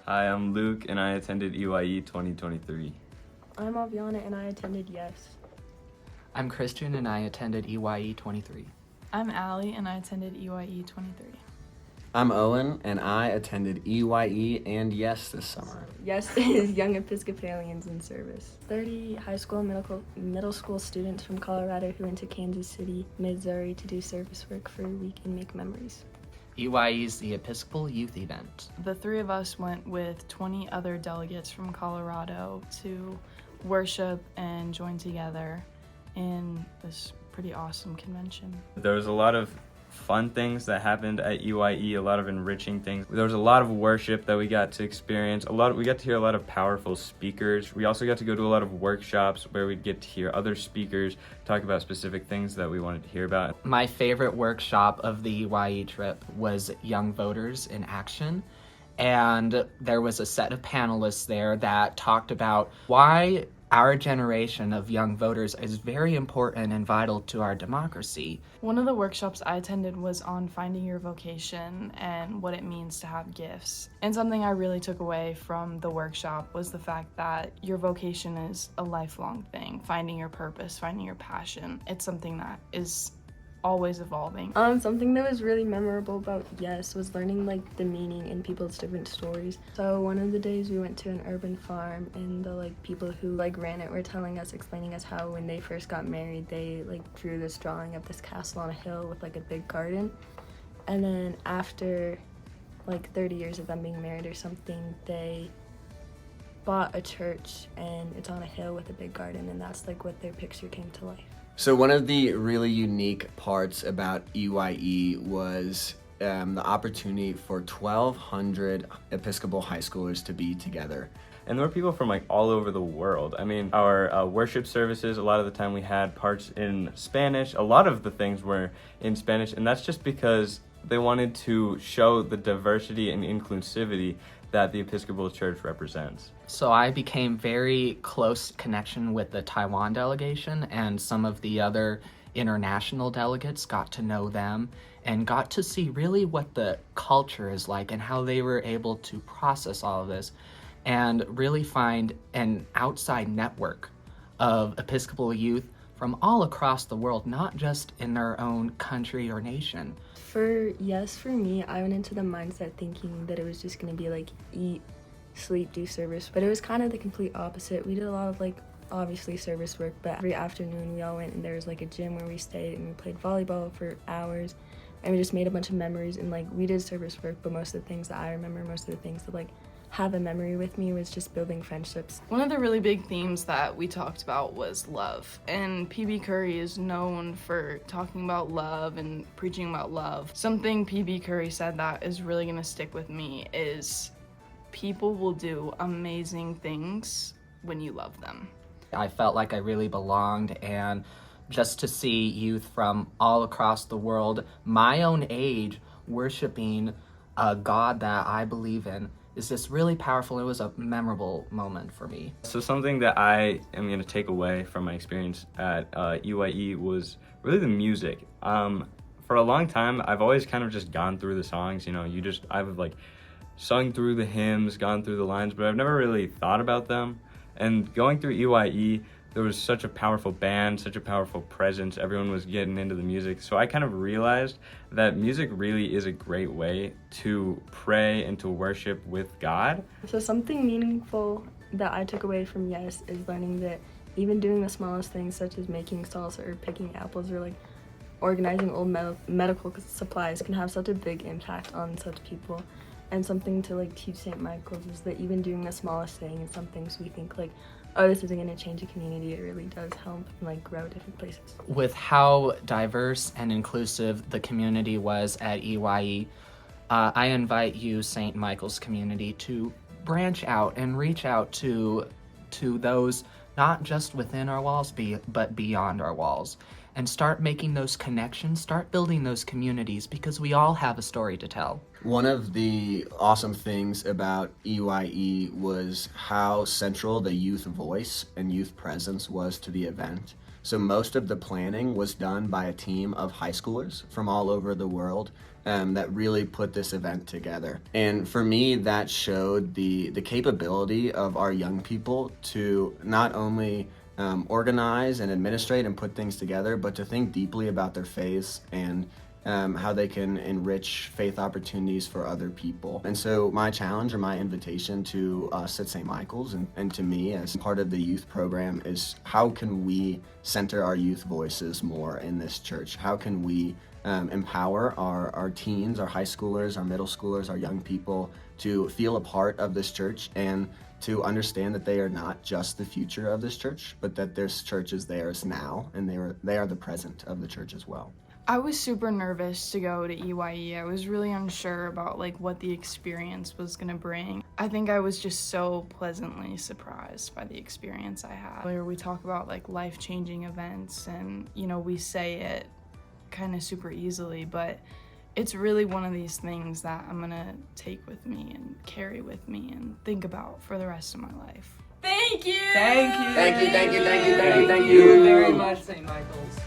Hi, I'm Luke, and I attended EYE 2023. I'm Aviana and I attended Yes. I'm Christian and I attended EYE 23. I'm Allie and I attended EYE 23. I'm Owen and I attended EYE and Yes this summer. Yes is Young Episcopalians in Service. 30 high school and middle school students from Colorado who went to Kansas City, Missouri to do service work for a week and make memories. EYE is the Episcopal Youth Event. The three of us went with 20 other delegates from Colorado to worship and join together in this pretty awesome convention. There was a lot of fun things that happened at EYE, a lot of enriching things. There was a lot of worship that we got to experience. We got to hear a lot of powerful speakers. We also got to go to a lot of workshops where we'd get to hear other speakers talk about specific things that we wanted to hear about. My favorite workshop of the EYE trip was Young Voters in Action. And there was a set of panelists there that talked about why our generation of young voters is very important and vital to our democracy. One of the workshops I attended was on finding your vocation and what it means to have gifts. And something I really took away from the workshop was the fact that your vocation is a lifelong thing. Finding your purpose, finding your passion. It's something that is always evolving. Something that was really memorable about Yes was learning the meaning in people's different stories. So one of the days we went to an urban farm and the people who ran it were explaining us how when they first got married they drew this drawing of this castle on a hill with a big garden. And then after 30 years of them being married or something, they bought a church and it's on a hill with a big garden, and that's what their picture came to life. So one of the really unique parts about EYE was the opportunity for 1,200 Episcopal high schoolers to be together. And there were people from all over the world. I mean, our worship services, a lot of the time we had parts in Spanish. A lot of the things were in Spanish, and that's just because they wanted to show the diversity and inclusivity that the Episcopal Church represents. So I became very close connection with the Taiwan delegation, and some of the other international delegates, got to know them and got to see really what the culture is like and how they were able to process all of this and really find an outside network of Episcopal youth from all across the world, not just in their own country or nation. For me, I went into the mindset thinking that it was just going to be eat, sleep, do service, but it was kind of the complete opposite. We did a lot of obviously service work, but every afternoon we all went and there was a gym where we stayed and we played volleyball for hours, and we just made a bunch of memories. And we did service work, but most of the things that I remember, most of the things that have a memory with me was just building friendships. One of the really big themes that we talked about was love, and PB Curry is known for talking about love and preaching about love. Something PB Curry said that is really going to stick with me is people will do amazing things when you love them. I felt like I really belonged, and just to see youth from all across the world, my own age, worshiping a God that I believe in is just really powerful. It was a memorable moment for me. So something that I am going to take away from my experience at EYE was really the music. For a long time, I've always kind of just gone through the songs. I've sung through the hymns, gone through the lines, but I've never really thought about them. And going through EYE, there was such a powerful band, such a powerful presence. Everyone was getting into the music. So I kind of realized that music really is a great way to pray and to worship with God. So something meaningful that I took away from Yes is learning that even doing the smallest things, such as making salsa or picking apples or organizing old medical supplies, can have such a big impact on such people. And something to teach St. Michael's is that even doing the smallest thing and some things we think oh, this isn't going to change a community, it really does help and grow different places. With how diverse and inclusive the community was at EYE, I invite you, St. Michael's community, to branch out and reach out to those not just within our walls, but beyond our walls, and start making those connections, start building those communities, because we all have a story to tell. One of the awesome things about EYE was how central the youth voice and youth presence was to the event. So most of the planning was done by a team of high schoolers from all over the world that really put this event together. And for me, that showed the capability of our young people to not only organize and administrate and put things together, but to think deeply about their faiths and how they can enrich faith opportunities for other people. And so my challenge or my invitation to us at St. Michael's and to me as part of the youth program is how can we center our youth voices more in this church? How can we empower our teens, our high schoolers, our middle schoolers, our young people to feel a part of this church and to understand that they are not just the future of this church, but that this church is theirs now, and they are the present of the church as well. I was super nervous to go to EYE. I was really unsure about like what the experience was gonna bring. I think I was just so pleasantly surprised by the experience I had. Where we talk about like life-changing events and, you know, we say it kind of super easily, but it's really one of these things that I'm gonna take with me and carry with me and think about for the rest of my life. Thank you! Thank you! Thank you, thank you, thank you, Thank thank you you. very much, St. Michael's.